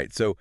right. So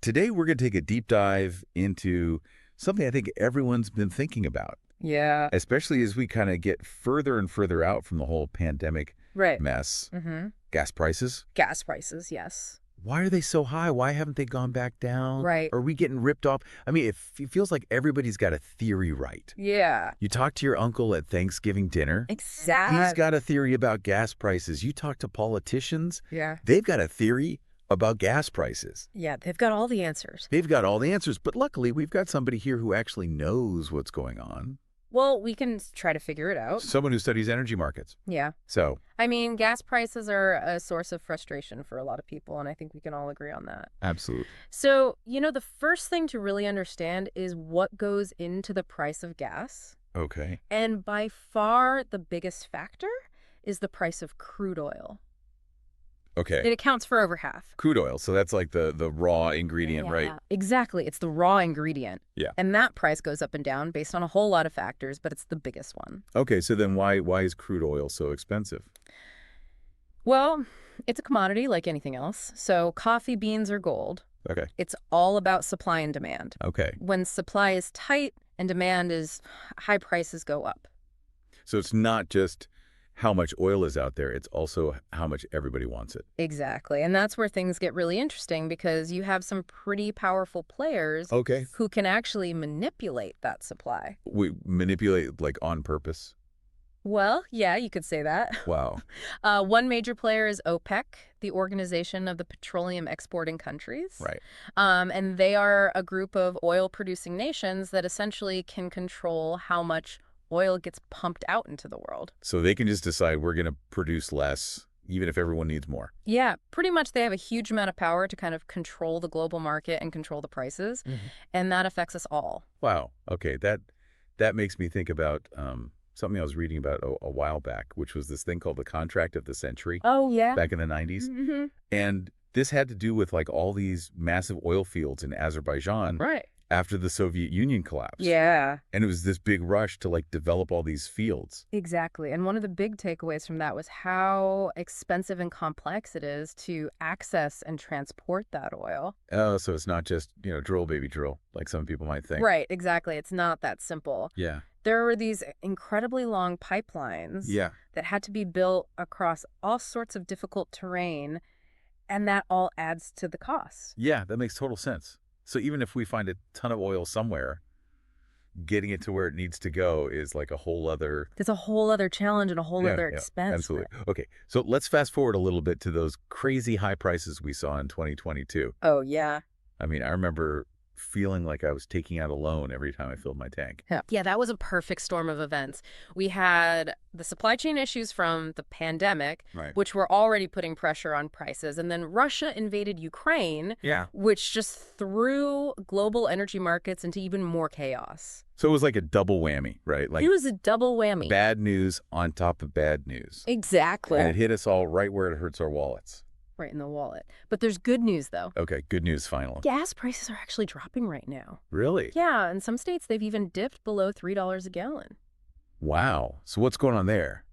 today we're going to take a deep dive into something I think everyone's been thinking about, Yeah. especially as we kind of get further and further out from the whole pandemic Right. mess. Mm-hmm. Gas prices. Gas prices, yes. Why are they so high? Why haven't they gone back down? Right. Are we getting ripped off? I mean, it feels like everybody's got a theory right. Yeah. You talk to your uncle at Thanksgiving dinner. Exactly. He's got a theory about gas prices. You talk to politicians. Yeah. They've got a theory about gas prices. Yeah, they've got all the answers. They've got all the answers. But luckily, we've got somebody here who actually knows what's going on. Well, we can try to figure it out. Someone who studies energy markets. Yeah. So, I mean, gas prices are a source of frustration for a lot of people, and I think we can all agree on that. absolutely. So, the first thing to really understand is what goes into the price of gas. Okay. And by far, the biggest factor is the price of crude oil. Okay. It accounts for over half. Crude oil. So that's like the raw ingredient, right? Exactly. It's the raw ingredient. Yeah. And that price goes up and down based on a whole lot of factors, but it's the biggest one. Okay. So then why is crude oil so expensive? Well, it's a commodity like anything else. So coffee beans are gold. Okay. It's all about supply and demand. Okay. When supply is tight and demand is high, prices go up. So it's not just how much oil is out there, it's also how much everybody wants it. Exactly. And that's where things get really interesting because you have some pretty powerful players Okay. who can actually manipulate that supply. We manipulate like on purpose. Well, yeah, you could say that. Wow. One major player is OPEC, the Organization of the Petroleum Exporting Countries. Right. And they are a group of oil-producing nations that essentially can control how much oil gets pumped out into the world. So they can just decide we're going to produce less, even if everyone needs more. Yeah, pretty much they have a huge amount of power to kind of control the global market and control the prices. And that affects us all. Wow. Okay. That makes me think about something I was reading about a while back, which was this thing called the contract of the century. Oh, yeah. Back in the 90s. And this had to do with like all these massive oil fields in Azerbaijan. Right. After the Soviet Union collapsed. Yeah. And it was this big rush to like develop all these fields. Exactly. And one of the big takeaways from that was how expensive and complex it is to access and transport that oil. Oh, so it's not just, drill, baby, drill, like some people might think. Right, exactly. It's not that simple. Yeah. There were these incredibly long pipelines that had to be built across all sorts of difficult terrain, and that all adds to the cost. Yeah, that makes total sense. So even if we find a ton of oil somewhere, getting it to where it needs to go is like a whole other... It's a whole other challenge and a whole other expense. Absolutely. Okay, so let's fast forward a little bit to those crazy high prices we saw in 2022. Oh, yeah. I mean, I remember feeling like I was taking out a loan every time I filled my tank. Yeah, that was a perfect storm of events. We had the supply chain issues from the pandemic, which were already putting pressure on prices. And then Russia invaded Ukraine, which just threw global energy markets into even more chaos. So it was like a double whammy, right? Like it was a double whammy. Bad news on top of bad news. Exactly. And it hit us all right where it hurts our wallets. Right in the wallet. But there's good news, though. Okay, good news finally. Gas prices are actually dropping right now. Really? Yeah, in some states, they've even dipped below $3 a gallon. Wow. So what's going on there?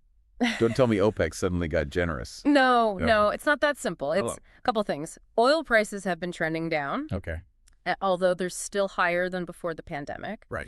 Don't tell me OPEC suddenly got generous. No, it's not that simple. It's a couple things. Oil prices have been trending down. Okay. Although they're still higher than before the pandemic. Right.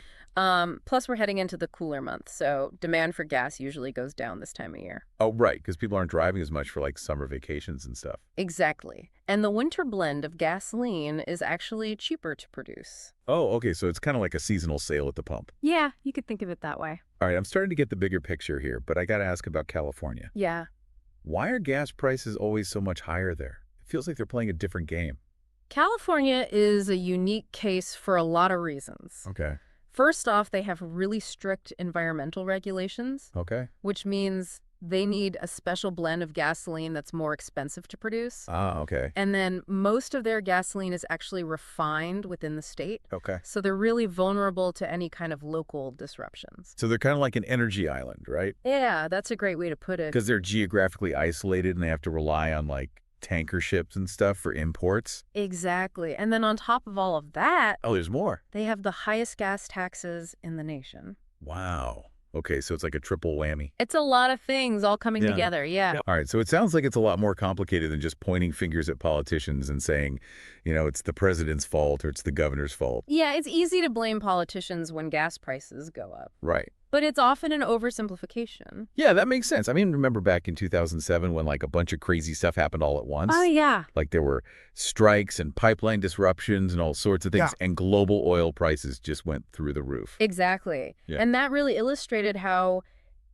Plus, we're heading into the cooler months, so demand for gas usually goes down this time of year. Oh, right, because people aren't driving as much for, like, summer vacations and stuff. Exactly. And the winter blend of gasoline is actually cheaper to produce. Oh, okay, so it's kind of like a seasonal sale at the pump. Yeah, you could think of it that way. All right, I'm starting to get the bigger picture here, but I got to ask about California. Yeah. Why are gas prices always so much higher there? It feels like they're playing a different game. California is a unique case for a lot of reasons. Okay. First off, they have really strict environmental regulations. Okay. Which means they need a special blend of gasoline that's more expensive to produce. Ah, okay. And then most of their gasoline is actually refined within the state. Okay. So they're really vulnerable to any kind of local disruptions. So they're kind of like an energy island, right? Yeah, that's a great way to put it. Because they're geographically isolated and they have to rely on, like, tanker ships and stuff for imports. Exactly. And then on top of all of that... Oh, there's more. They have the highest gas taxes in the nation. Wow. Okay, so it's like a triple whammy. It's a lot of things all coming together, yeah. All right, so it sounds like it's a lot more complicated than just pointing fingers at politicians and saying, it's the president's fault or it's the governor's fault. Yeah, it's easy to blame politicians when gas prices go up. Right. But it's often an oversimplification. Yeah, that makes sense. I mean, remember back in 2007 when like a bunch of crazy stuff happened all at once? Oh, yeah. Like there were strikes and pipeline disruptions and all sorts of things, and global oil prices just went through the roof. Exactly. Yeah. And that really illustrated how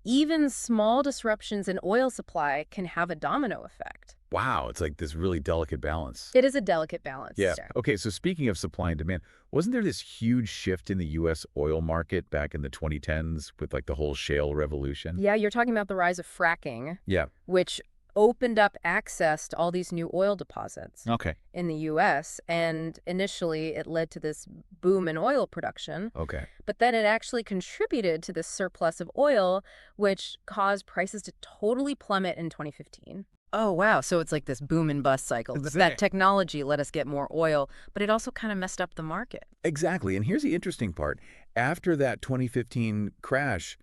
even small disruptions in oil supply can have a domino effect. Wow, it's like this really delicate balance. It is a delicate balance. Yeah. Sarah. Okay, so speaking of supply and demand, wasn't there this huge shift in the U.S. oil market back in the 2010s with like the whole shale revolution? Yeah, you're talking about the rise of fracking. Yeah. Which opened up access to all these new oil deposits in the U.S. And initially, it led to this boom in oil production. Okay. But then it actually contributed to this surplus of oil, which caused prices to totally plummet in 2015. Oh, wow. So it's like this boom and bust cycle. But that technology let us get more oil, but it also kind of messed up the market. Exactly. And here's the interesting part. After that 2015 crash,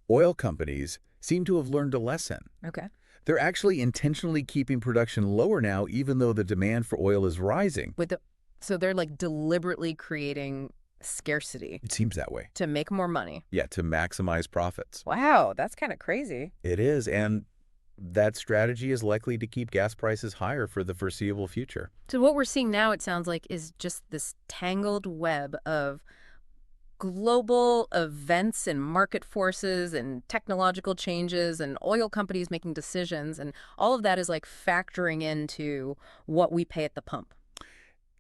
oil companies seem to have learned a lesson. Okay. They're actually intentionally keeping production lower now, even though the demand for oil is rising. So they're like deliberately creating scarcity. It seems that way. To make more money. Yeah, to maximize profits. Wow, that's kind of crazy. It is, and that strategy is likely to keep gas prices higher for the foreseeable future. So what we're seeing now, it sounds like, is just this tangled web of global events and market forces and technological changes and oil companies making decisions, and all of that is like factoring into what we pay at the pump.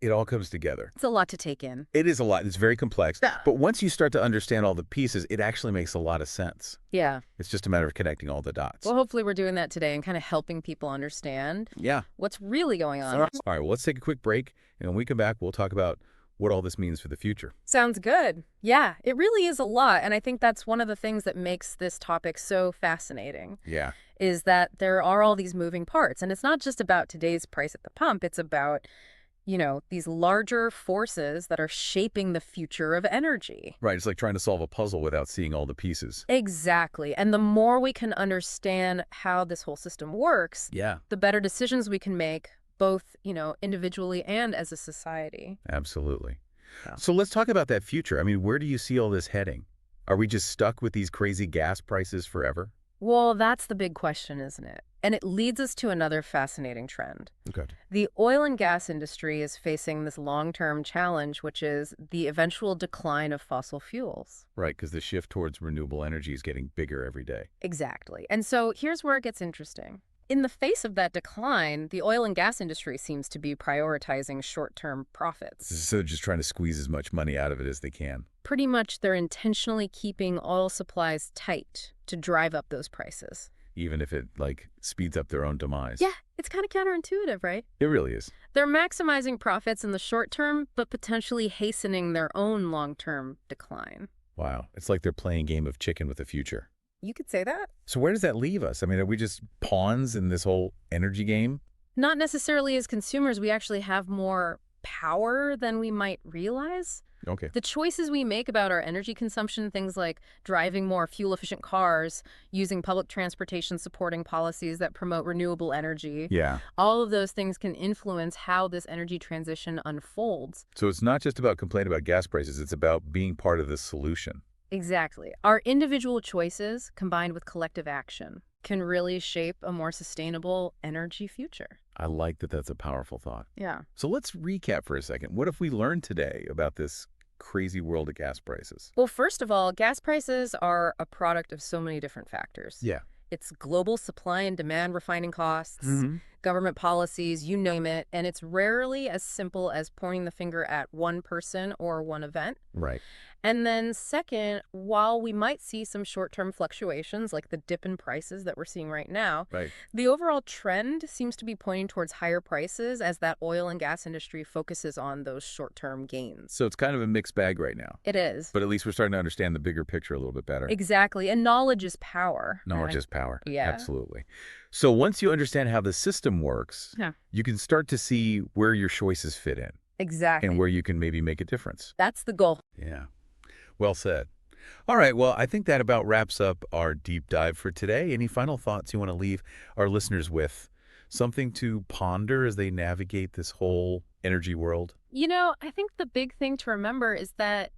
It all comes together. It's a lot to take in. It is a lot. It's very complex. But once you start to understand all the pieces, it actually makes a lot of sense. Yeah. It's just a matter of connecting all the dots. Well, hopefully we're doing that today and kind of helping people understand what's really going on. All right, well, let's take a quick break. And when we come back, we'll talk about what all this means for the future. Sounds good. Yeah, it really is a lot. And I think that's one of the things that makes this topic so fascinating. Yeah. Is that there are all these moving parts. And it's not just about today's price at the pump. It's about these larger forces that are shaping the future of energy. Right. It's like trying to solve a puzzle without seeing all the pieces. Exactly. And the more we can understand how this whole system works, the better decisions we can make, both, individually and as a society. Absolutely. Yeah. So let's talk about that future. I mean, where do you see all this heading? Are we just stuck with these crazy gas prices forever? Well, that's the big question, isn't it? And it leads us to another fascinating trend. Okay. The oil and gas industry is facing this long-term challenge, which is the eventual decline of fossil fuels. Right, because the shift towards renewable energy is getting bigger every day. Exactly. And so here's where it gets interesting. In the face of that decline, the oil and gas industry seems to be prioritizing short-term profits. So they're just trying to squeeze as much money out of it as they can. Pretty much they're intentionally keeping oil supplies tight to drive up those prices. Even if it, speeds up their own demise. Yeah, it's kind of counterintuitive, right? It really is. They're maximizing profits in the short term, but potentially hastening their own long-term decline. Wow. It's like they're playing a game of chicken with the future. You could say that. So where does that leave us? I mean, are we just pawns in this whole energy game? Not necessarily. As consumers, we actually have more power than we might realize. Okay. The choices we make about our energy consumption, things like driving more fuel-efficient cars, using public transportation, supporting policies that promote renewable energy. Yeah. All of those things can influence how this energy transition unfolds. So it's not just about complaining about gas prices. It's about being part of the solution. Exactly. Our individual choices, combined with collective action, can really shape a more sustainable energy future. I like that that's a powerful thought. Yeah. So let's recap for a second. What have we learned today about this crazy world of gas prices? Well, first of all, gas prices are a product of so many different factors. Yeah. It's global supply and demand refining costs, government policies, you name it, and it's rarely as simple as pointing the finger at one person or one event. Right. And then second, while we might see some short-term fluctuations like the dip in prices that we're seeing right now, the overall trend seems to be pointing towards higher prices as that oil and gas industry focuses on those short-term gains. So it's kind of a mixed bag right now. It is. But at least we're starting to understand the bigger picture a little bit better. Exactly. And knowledge is power. Knowledge is power. Yeah. Absolutely. So once you understand how the system works, you can start to see where your choices fit in. Exactly. And where you can maybe make a difference. That's the goal. Yeah. Well said. All right, well, I think that about wraps up our deep dive for today. Any final thoughts you want to leave our listeners with? Something to ponder as they navigate this whole energy world? I think the big thing to remember is that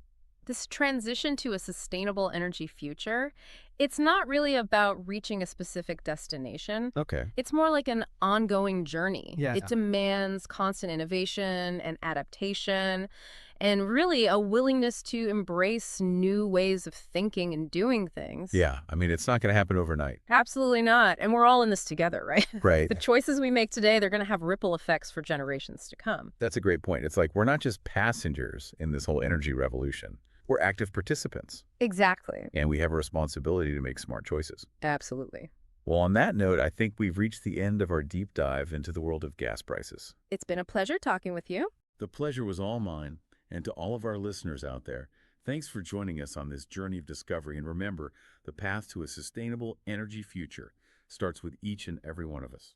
this transition to a sustainable energy future, it's not really about reaching a specific destination. Okay. It's more like an ongoing journey. Yeah. It demands constant innovation and adaptation, and really a willingness to embrace new ways of thinking and doing things. Yeah, I mean, it's not going to happen overnight. Absolutely not. And we're all in this together, right? Right. The choices we make today, they're going to have ripple effects for generations to come. That's a great point. It's like we're not just passengers in this whole energy revolution. We're active participants, Exactly. and we have a responsibility to make smart choices. Absolutely. Well, on that note, I think we've reached the end of our deep dive into the world of gas prices. It's been a pleasure talking with you. The pleasure was all mine, and to all of our listeners out there, thanks for joining us on this journey of discovery. And remember, the path to a sustainable energy future starts with each and every one of us.